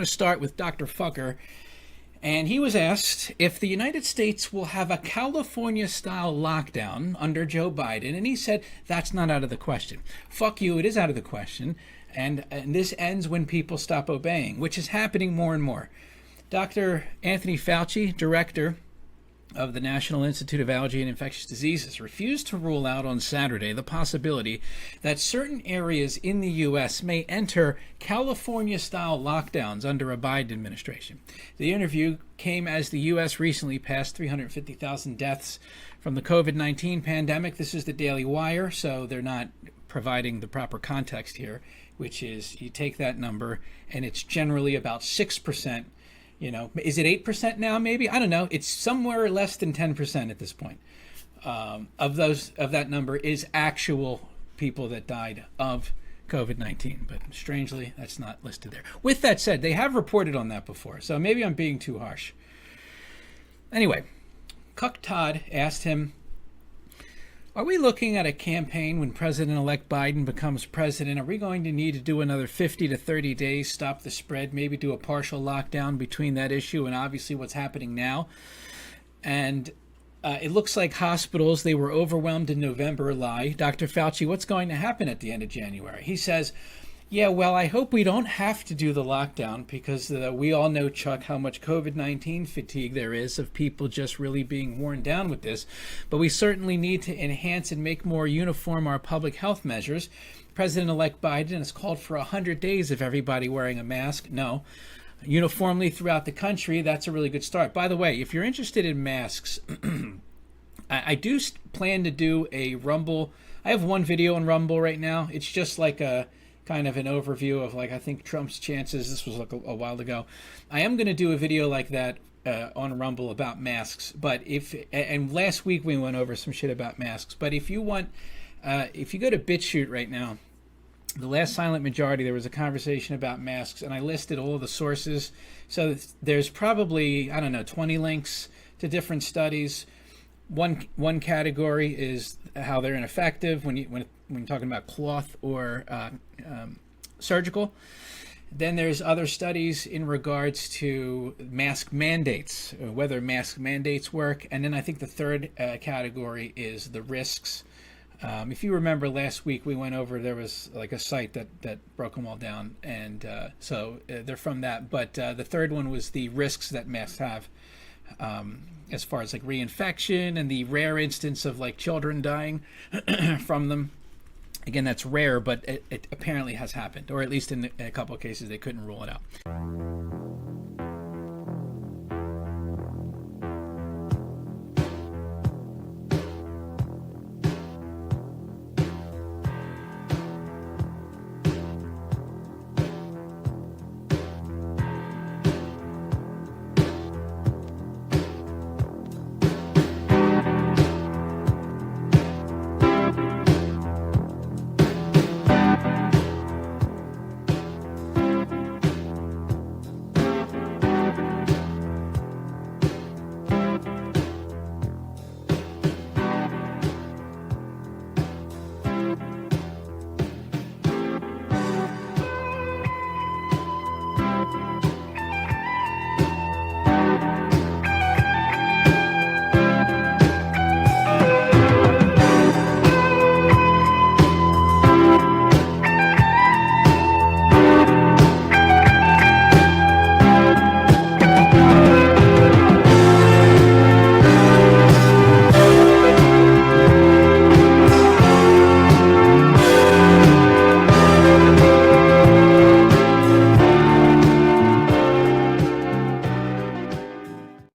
start with Dr. Fucker. And he was asked if the United States will have a California-style lockdown under Joe Biden. And he said, that's not out of the question. Fuck you, it is out of the question. And this ends when people stop obeying, which is happening more and more. Dr. Anthony Fauci, director of the National Institute of Allergy and Infectious Diseases, refused to rule out on Saturday the possibility that certain areas in the U.S. may enter California-style lockdowns under a Biden administration. The interview came as the U.S. recently passed 350,000 deaths from the COVID-19 pandemic. This is the Daily Wire, so they're not providing the proper context here, which is you take that number and it's generally about 6%. You know, is it 8% now? Maybe, I don't know. It's somewhere less than 10% at this point. Of that number is actual people that died of COVID-19. But strangely, that's not listed there. With that said, they have reported on that before, so maybe I'm being too harsh. Anyway, Cuck Todd asked him, are we looking at a campaign when President-elect Biden becomes president? Are we going to need to do another 50 to 30 days, stop the spread, maybe do a partial lockdown between that issue and obviously what's happening now? And it looks like hospitals, they were overwhelmed in November, lie. Dr. Fauci, what's going to happen at the end of January? He says, yeah, well, I hope we don't have to do the lockdown because we all know, Chuck, how much COVID-19 fatigue there is of people just really being worn down with this. But we certainly need to enhance and make more uniform our public health measures. President-elect Biden has called for 100 days of everybody wearing a mask. No. Uniformly throughout the country, that's a really good start. By the way, if you're interested in masks, I do plan to do a Rumble. I have one video on Rumble right now. It's just like a kind of an overview of, like, I think Trump's chances. This was like a while ago. I am going to do a video like that on Rumble about masks. But and last week we went over some shit about masks. But if you want, if you go to BitChute right now, the last Silent Majority, there was a conversation about masks, and I listed all the sources. So there's probably, I don't know, 20 links to different studies. One category is how they're ineffective when you're talking about cloth or surgical. Then there's other studies in regards to mask mandates, whether mask mandates work. And then I think the third category is the risks. If you remember last week, we went over, there was like a site that broke them all down. And so they're from that. But the third one was the risks that masks have. As far as like reinfection and the rare instance of like children dying from them. Again, that's rare, but it apparently has happened, or at least in a couple of cases they couldn't rule it out.